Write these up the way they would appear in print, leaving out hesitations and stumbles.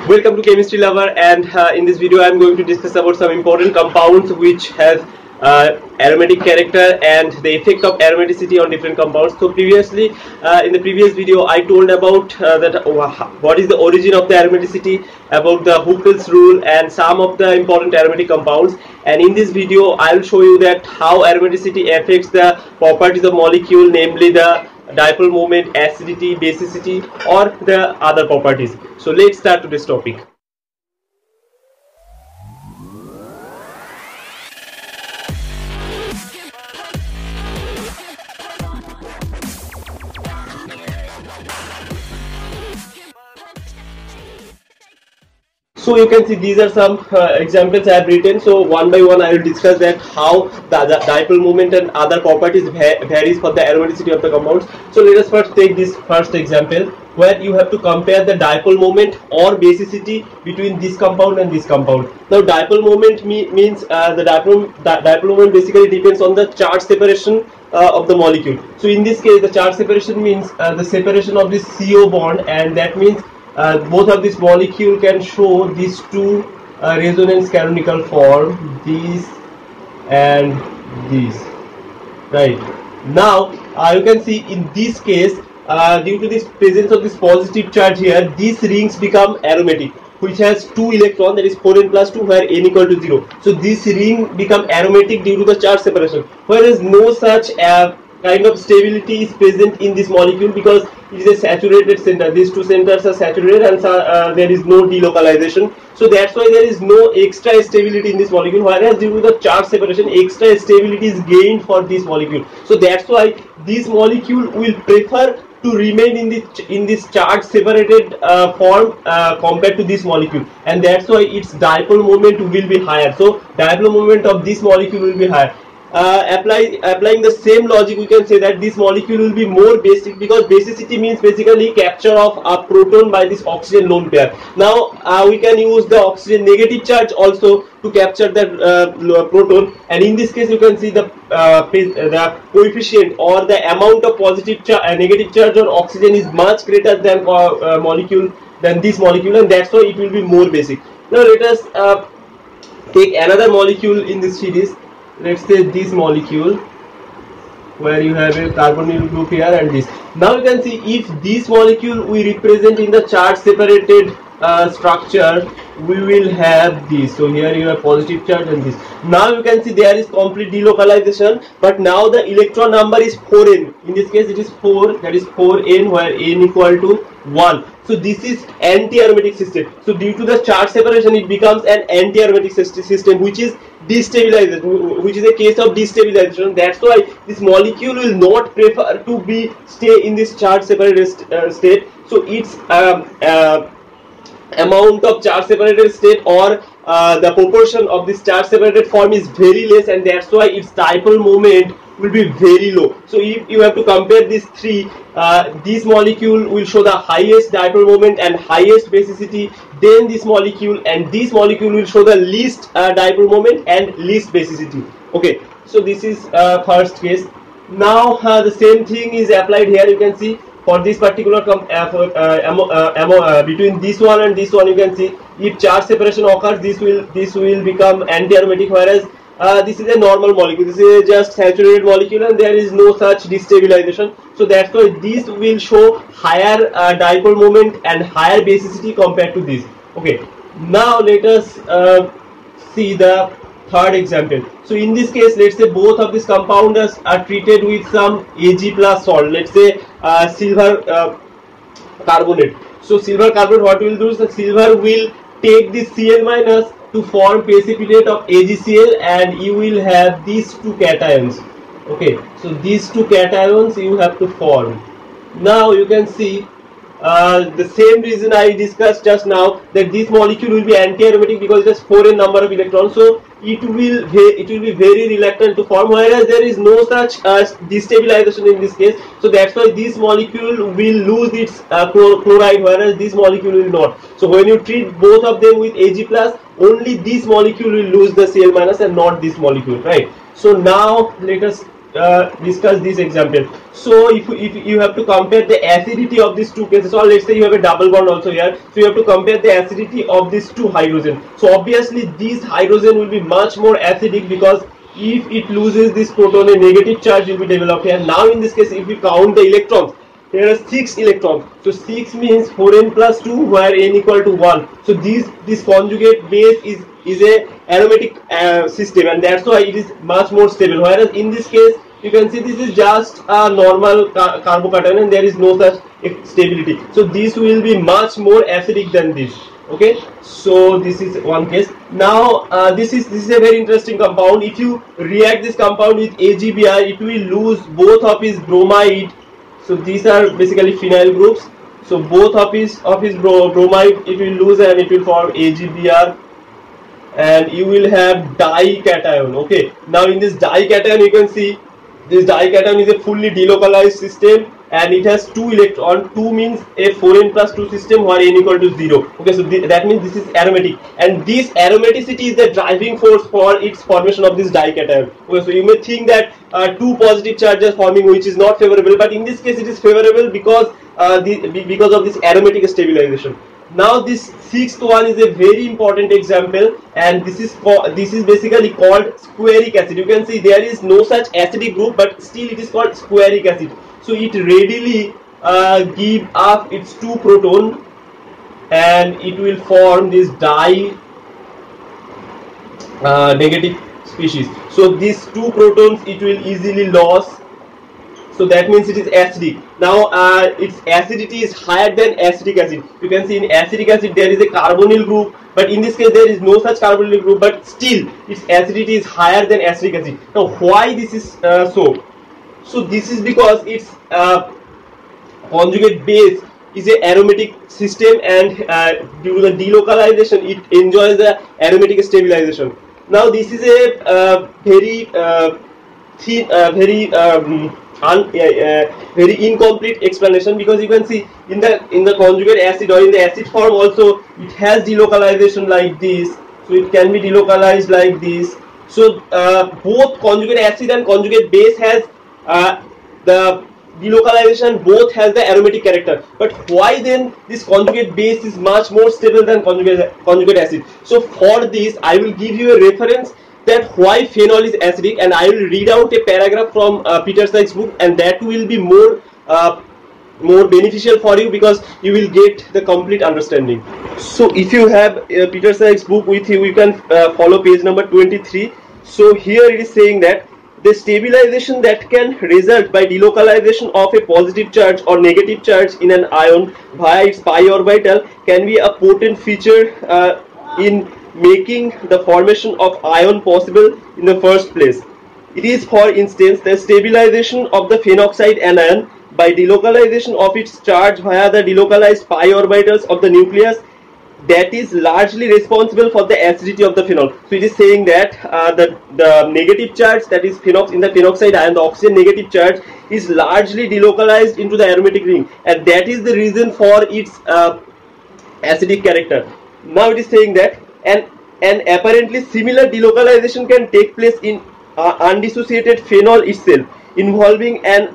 Welcome to Chemistry Lover, and in this video I am going to discuss about some important compounds which has aromatic character and the effect of aromaticity on different compounds. So previously in the previous video I told about what is the origin of the aromaticity, about the Hooke's rule and some of the important aromatic compounds, and in this video I will show you that how aromaticity affects the properties of molecule, namely the dipole moment, acidity, basicity, or the other properties. So let's start to this topic. So you can see these are some examples I have written. So one by one I will discuss that how the dipole moment and other properties varies for the aromaticity of the compounds. So let us first take this first example where you have to compare the dipole moment or basicity between this compound and this compound. Now dipole moment means the dipole moment basically depends on the charge separation of the molecule. So in this case the charge separation means the separation of this CO bond, and that means both of this molecule can show these two resonance canonical form, this and this, right? Now you can see in this case due to this presence of this positive charge here, these rings become aromatic, which has 2 electrons, that is 4n plus 2, where n equal to 0. So this ring become aromatic due to the charge separation, whereas no such kind of stability is present in this molecule because it is a saturated center. These two centers are saturated and there is no delocalization. So that's why there is no extra stability in this molecule, whereas due to the charge separation extra stability is gained for this molecule. So that's why this molecule will prefer to remain in this charge separated form compared to this molecule, and that's why its dipole moment will be higher. So dipole moment of this molecule will be higher. Applying the same logic, we can say that this molecule will be more basic, because basicity means basically capture of a proton by this oxygen lone pair. Now we can use the oxygen negative charge also to capture that proton, and in this case you can see the coefficient or the amount of positive negative charge on oxygen is much greater than this molecule, and that's why it will be more basic. Now let us take another molecule in this series. Let's say this molecule where you have a carbonyl group here and this. Now you can see if this molecule we represent in the charge separated structure, we will have this. So here you have positive charge and this. Now you can see there is complete delocalization, but now the electron number is 4n. In this case it is 4, that is 4n, where n equal to 1. So this is anti-aromatic system. So due to the charge separation it becomes an anti-aromatic system, which is destabilization, which is a case of destabilization. That's why this molecule will not prefer to stay in this charge separated state. So its amount of charge separated state or the proportion of this charge separated form is very less, and that's why its dipole moment will be very low. So if you have to compare these three, this molecule will show the highest dipole moment and highest basicity, then this molecule, and this molecule will show the least dipole moment and least basicity. Okay, so this is first case. Now the same thing is applied here. You can see for this particular between this one and this one, you can see if charge separation occurs, this will become anti-aromatic, whereas this is a normal molecule. This is just saturated molecule and there is no such destabilization. So that's why this will show higher dipole moment and higher basicity compared to this. Okay, now let us see the third example. So in this case, let's say both of these compounds are treated with some Ag plus salt. Let's say silver carbonate. So silver carbonate, what we will do is the silver will take this Cl minus to form precipitate of AgCl, and you will have these two cations. Okay, so these two cations you have to form. Now you can see the same reason I discussed just now, that this molecule will be anti-aromatic because it has 4n number of electrons, so it will be very reluctant to form, whereas there is no such destabilization in this case. So that's why this molecule will lose its chloride, whereas this molecule will not. So when you treat both of them with Ag plus, only this molecule will lose the Cl minus and not this molecule, right? So now let us discuss this example. So if you have to compare the acidity of these two cases, or let's say you have a double bond also here, so you have to compare the acidity of these two hydrogen. So obviously this hydrogen will be much more acidic, because if it loses this proton, a negative charge will be developed here. Now in this case, if we count the electrons, there are 6 electrons. So 6 means 4n plus 2, where n equal to 1. So this conjugate base is a aromatic system, and that's why it is much more stable. Whereas in this case, you can see this is just a normal carbocation, and there is no such stability. So this will be much more acidic than this. Okay, so this is one case. Now this is a very interesting compound. If you react this compound with AgBr, it will lose both of its bromide. So these are basically phenyl groups. So both of his bromide it will lose, and it will form AgBr, and you will have dication. Okay, now in this dication, you can see this dication is a fully delocalized system, and it has 2 electrons. 2 means a 4n plus 2 system where n equal to 0. Okay, so that means this is aromatic, and this aromaticity is the driving force for its formation of this dication. Okay, so you may think that 2 positive charges forming, which is not favorable, but in this case it is favorable because of this aromatic stabilization. Now this 6th one is a very important example, and this is basically called squaric acid. You can see there is no such acidic group, but still it is called squaric acid. So it readily give up its 2 proton, and it will form this negative species. So these 2 protons it will easily lose. So that means it is acidic. Now its acidity is higher than acetic acid. You can see in acetic acid there is a carbonyl group, but in this case there is no such carbonyl group, but still its acidity is higher than acetic acid. Now why this is so? So this is because its conjugate base is a aromatic system, and due to the delocalization it enjoys the aromatic stabilization. Now this is a very very incomplete explanation, because you can see in the conjugate acid or in the acid form also it has delocalization like this, so it can be delocalized like this. So both conjugate acid and conjugate base has the delocalization, both has the aromatic character. But why then this conjugate base is much more stable than conjugate acid? So for this I will give you a reference that why phenol is acidic, and I will read out a paragraph from Peter Sykes' book, and that will be more beneficial for you, because you will get the complete understanding. So if you have Peter Sykes' book with you, you can follow page number 23. So here it is saying that the stabilization that can result by delocalization of a positive charge or negative charge in an ion via its pi orbital can be a potent feature in making the formation of ion possible in the first place. It is, for instance, the stabilization of the phenoxide anion by delocalization of its charge via the delocalized pi orbitals of the nucleus that is largely responsible for the acidity of the phenol. So it is saying that the negative charge that is in the phenoxide ion, the oxygen negative charge, is largely delocalized into the aromatic ring, and that is the reason for its acidic character. Now it is saying that an apparently similar delocalization can take place in undissociated phenol itself, involving an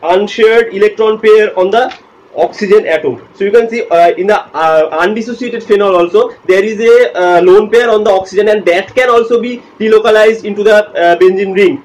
unshared electron pair on the oxygen atom. So you can see in the undissociated phenol also there is a lone pair on the oxygen, and that can also be delocalized into the benzene ring.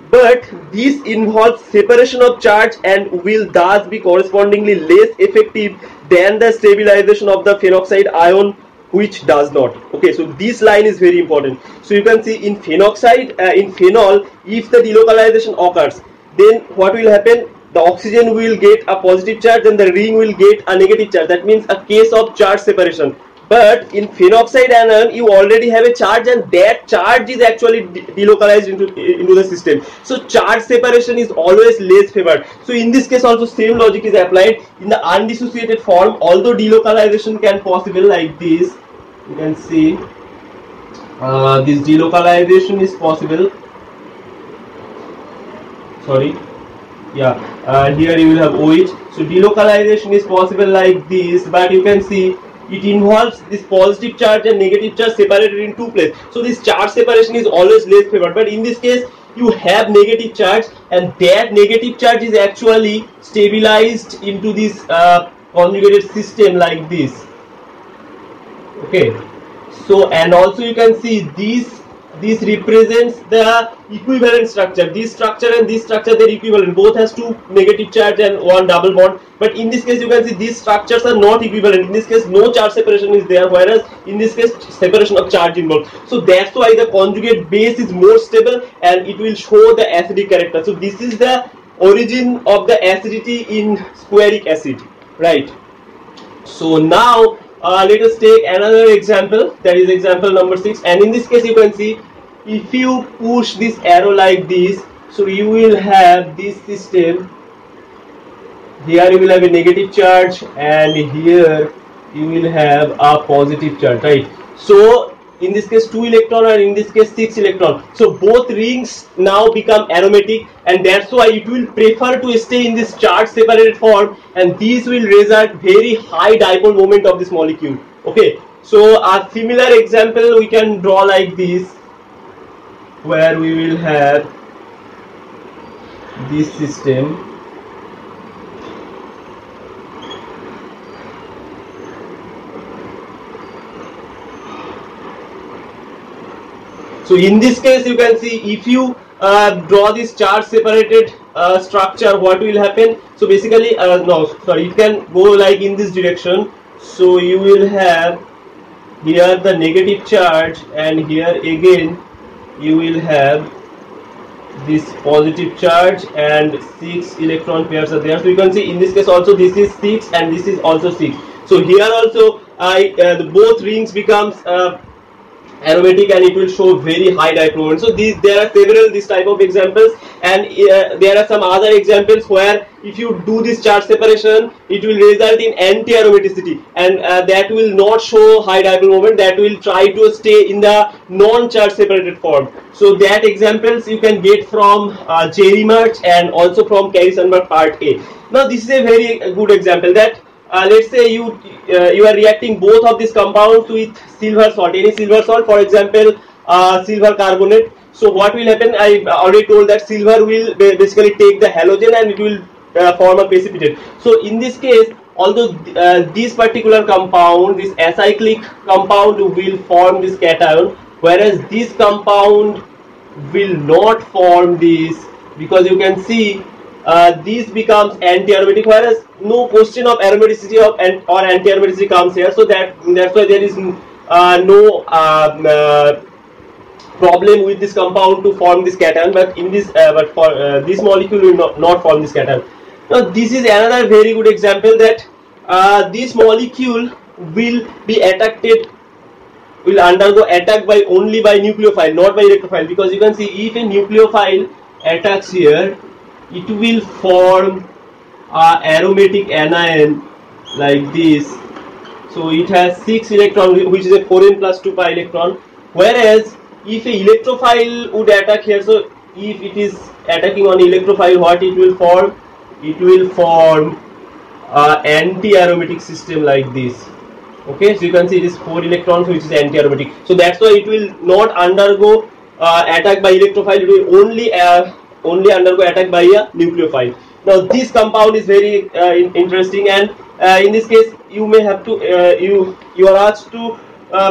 But this involves separation of charge and will thus be correspondingly less effective than the stabilization of the phenoxide ion, which does not. Okay, so this line is very important. So you can see in phenoxide, in phenol, if the delocalization occurs, then what will happen? The oxygen will get a positive charge and the ring will get a negative charge. That means a case of charge separation. But in phenoxide anion, you already have a charge, and that charge is actually delocalized into the system. So charge separation is always less favored. So in this case also same logic is applied. In the undissociated form, although delocalization can possible like this, you can see this delocalization is possible. Sorry, yeah, here you will have OH. So delocalization is possible like this, but you can see it involves this positive charge and negative charge separated in two places. So this charge separation is always less favored. But in this case, you have negative charge, and that negative charge is actually stabilized into this conjugated system like this. Okay, so and also you can see this represents the equivalent structure. This structure and this structure, they're equivalent, both has two negative charge and one double bond. But in this case you can see these structures are not equivalent. In this case no charge separation is there, whereas in this case separation of charge involved. So that's why the conjugate base is more stable and it will show the acidic character. So this is the origin of the acidity in squaric acid, right? So now let us take another example, that is example number 6, and in this case you can see if you push this arrow like this, so you will have this system. Here you will have a negative charge and here you will have a positive charge, right? So in this case 2 electron and in this case 6 electron. So both rings now become aromatic, and that's why it will prefer to stay in this charge separated form, and these will result very high dipole moment of this molecule. Okay, so a similar example we can draw like this, where we will have this system. So in this case you can see if you draw this charge separated structure, what will happen? So basically it can go like in this direction. So you will have here the negative charge, and here again you will have this positive charge, and 6 electron pairs are there. So you can see in this case also this is 6 and this is also 6. So here also both rings becomes aromatic, and it will show very high dipole moment. So there are several this type of examples, and there are some other examples where if you do this charge separation, it will result in anti-aromaticity, and that will not show high dipole moment, that will try to stay in the non-charge separated form. So that examples you can get from csir-net and also from Carry-Sandberg part A. Now this is a very good example that let's say you are reacting both of these compounds with silver salt, any silver salt, for example silver carbonate. So what will happen? I already told that silver will basically take the halogen and it will form a precipitate. So in this case, although this particular compound, this acyclic compound, will form this cation, whereas this compound will not form this, because you can see this becomes anti-aromatic, whereas no question of aromaticity or anti-aromaticity comes here. So that's why there is no problem with this compound to form this cation, but in this for this molecule will not form this cation. Now this is another very good example that this molecule will be attracted, will undergo attack by only by nucleophile, not by electrophile, because you can see if a nucleophile attacks here, it will form aromatic anion like this. So it has 6 electron, which is a 4n plus 2 pi electron, whereas if a electrophile would attack here, so if it is attacking on electrophile, what it will form? It will form anti-aromatic system like this. Okay, so you can see it is 4 electrons, which is anti-aromatic. So that's why it will not undergo attack by electrophile, it will only undergo attack by a nucleophile. Now this compound is very interesting, and in this case you may have to you are asked to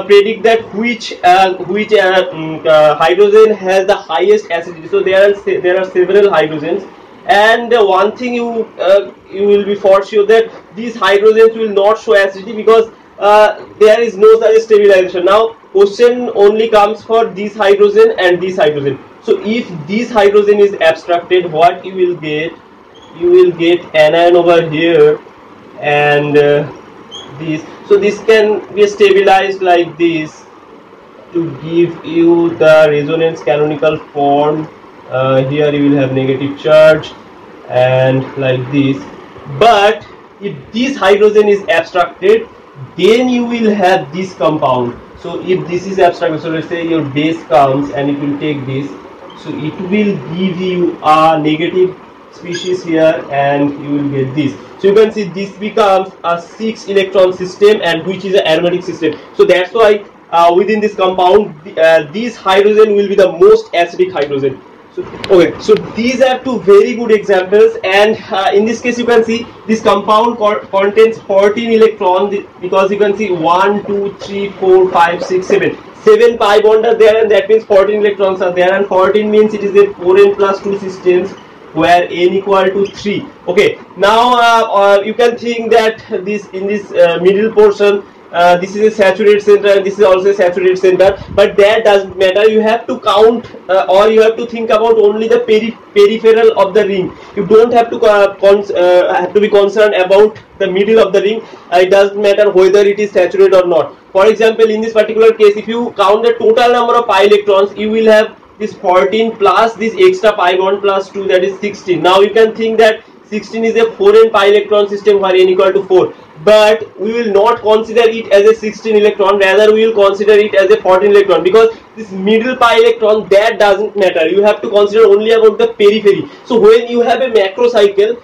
predict that which hydrogen has the highest acidity. So there are several hydrogens, and one thing you will be for sure that these hydrogens will not show acidity because there is no such stabilization. Now question only comes for this hydrogen and this hydrogen. So if this hydrogen is abstracted, what you will get? You will get anion over here, and this. So this can be stabilized like this to give you the resonance canonical form. Here you will have negative charge and like this. But if this hydrogen is abstracted, then you will have this compound. So if this is abstracted, so let's say your base comes and it will take this, so it will give you a negative species here and you will get this. So you can see this becomes a 6 electron system, and which is an aromatic system. So that's why within this compound this hydrogen will be the most acidic hydrogen. Okay, so these are two very good examples, and in this case you can see this compound contains 14 electrons, because you can see 1, 2, 3, 4, 5, 6, 7. 7 pi bond are there, and that means 14 electrons are there, and 14 means it is a 4n plus 2 systems where n equal to 3. Okay, now you can think that this in this middle portion, this is a saturated center and this is also a saturated center, but that doesn't matter. You have to count or you have to think about only the peripheral of the ring. You don't have to have to be concerned about the middle of the ring. It doesn't matter whether it is saturated or not. For example, in this particular case, if you count the total number of pi electrons, you will have this 14 plus this extra pi bond plus 2, that is 16. Now you can think that 16 is a 4n pi electron system where n equal to 4, but we will not consider it as a 16 electron, rather we will consider it as a 14 electron, because this middle pi electron, that doesn't matter. You have to consider only about the periphery. So when you have a macrocycle,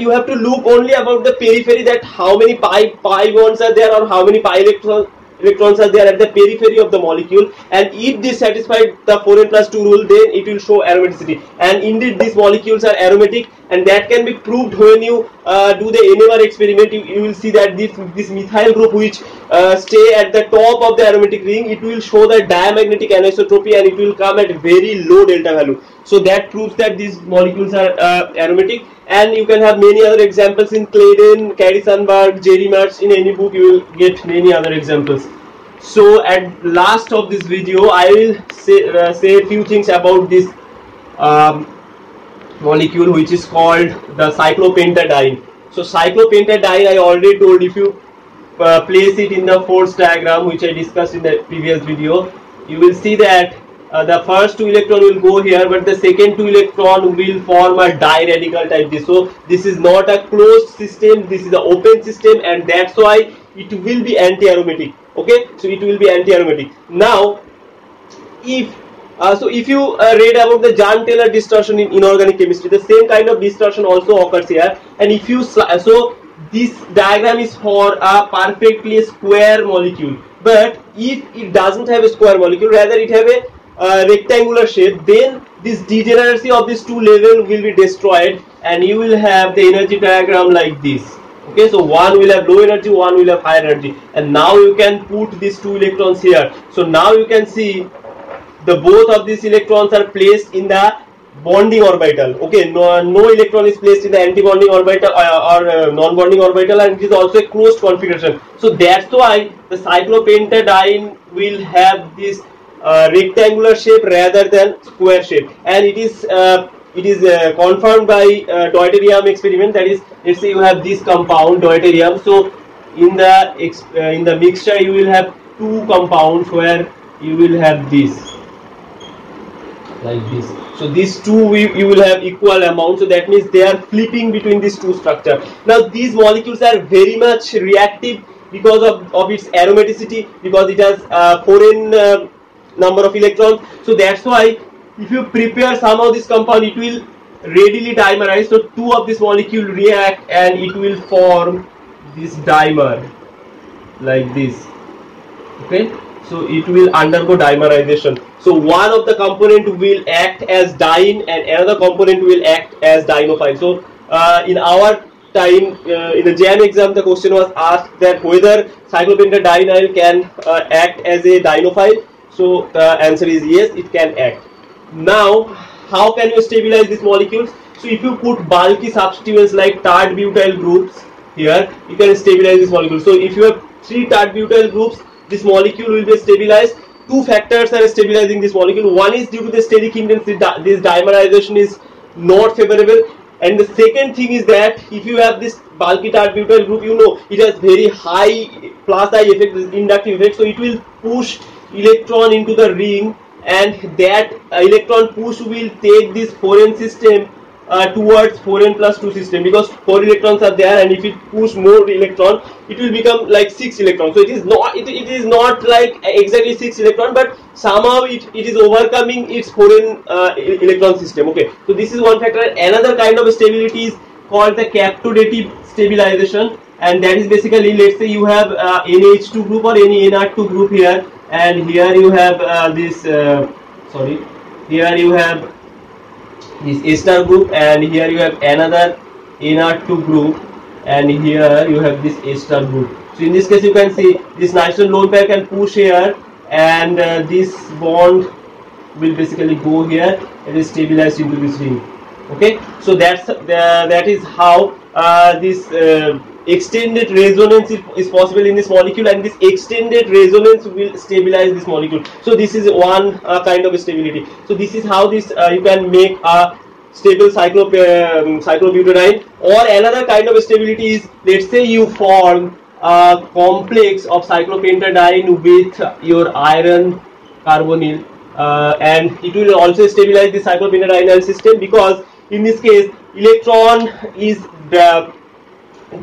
you have to look only about the periphery, that how many pi bonds are there or how many pi electrons are there at the periphery of the molecule, and if this satisfies the 4n plus 2 rule, then it will show aromaticity. And indeed these molecules are aromatic, and that can be proved when you do the NMR experiment. You will see that this methyl group which stay at the top of the aromatic ring, it will show the diamagnetic anisotropy, and it will come at very low delta value. So that proves that these molecules are aromatic. And you can have many other examples in Clayden, Cary Sandberg, Jerry March. In any book you will get many other examples. So at last of this video, I will say a few things about this molecule which is called the cyclopentadiene. So cyclopentadiene, I already told, if you place it in the force diagram which I discussed in the previous video, you will see that the first 2 electron will go here, but the second 2 electron will form a diradical type this. So this is not a closed system, this is an open system, and that's why it will be anti-aromatic. Okay, so it will be anti-aromatic. Now if you read about the Jahn-Taylor distortion in inorganic chemistry, the same kind of distortion also occurs here. And if you so this diagram is for a perfectly square molecule, but if it doesn't have a square molecule, rather it have a rectangular shape, then this degeneracy of these two levels will be destroyed, and you will have the energy diagram like this. Okay, so one will have low energy, one will have higher energy, and now you can put these 2 electrons here. So now you can see the both of these electrons are placed in the bonding orbital. Okay, no electron is placed in the anti-bonding orbital or non-bonding orbital, and it is also a closed configuration. So that's why the cyclopentadiene will have this rectangular shape rather than square shape, and it is confirmed by deuterium experiment. That is, let's say you have this compound deuterium. So in the mixture you will have 2 compounds where you will have this like this. So these 2 you will have equal amount. So that means they are flipping between these 2 structures. Now these molecules are very much reactive because of its aromaticity, because it has 4n number of electrons. So that's why if you prepare some of this compound, it will readily dimerize. So 2 of this molecule react and it will form this dimer like this. Okay, so it will undergo dimerization. So one of the component will act as diene and another component will act as dienophile. So in our time in the JAM exam, the question was asked that whether cyclopentadiene can act as a dienophile. So the answer is yes, it can act. Now how can you stabilize these molecules? So if you put bulky substituents like tert butyl groups here, you can stabilize this molecule. So if you have 3 tert butyl groups, this molecule will be stabilized. 2 factors are stabilizing this molecule. One is due to the steric hindrance, this dimerization is not favorable, and the second thing is that if you have this bulky tert butyl group, you know it has very high plus I effect, inductive effect, so it will push electron into the ring, and that electron push will take this 4n system towards 4n plus 2 system, because 4 electrons are there, and if it push more electron, it will become like 6 electrons. So it is not like exactly 6 electron, but somehow it is overcoming its 4n electron system. Okay, so this is one factor. Another kind of stability is called the captodative stabilization, and that is basically, let's say you have NH2 group or any NR2 group here, and here you have here you have this A star group, and here you have another NR2 group, and here you have this A star group. So in this case you can see this nitrogen lone pair can push here, and this bond will basically go here and is stabilized into this ring. Okay, so that is how this extended resonance is possible in this molecule, and this extended resonance will stabilize this molecule. So this is one kind of stability. So this is how this you can make a stable cyclobutadiene. Or another kind of stability is, let's say you form a complex of cyclopentadiene with your iron carbonyl, and it will also stabilize the cyclopentadienyl system, because in this case electron is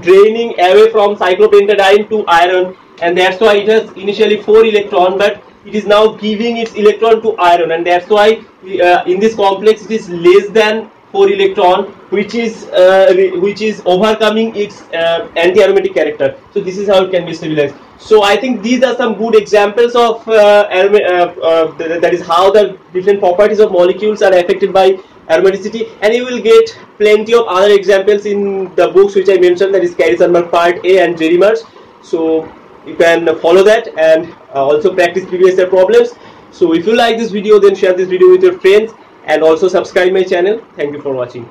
draining away from cyclopentadiene to iron, and that's why it has initially 4 electron, but it is now giving its electron to iron, and that's why in this complex it is less than 4 electron, which is overcoming its anti-aromatic character. So this is how it can be stabilized. So I think these are some good examples of that is how the different properties of molecules are affected by aromaticity, and you will get plenty of other examples in the books which I mentioned, that is Carey-Sandberg Part A and Jerry-Marsh. So you can follow that and also practice previous year problems. So if you like this video, then share this video with your friends, and also subscribe my channel. Thank you for watching.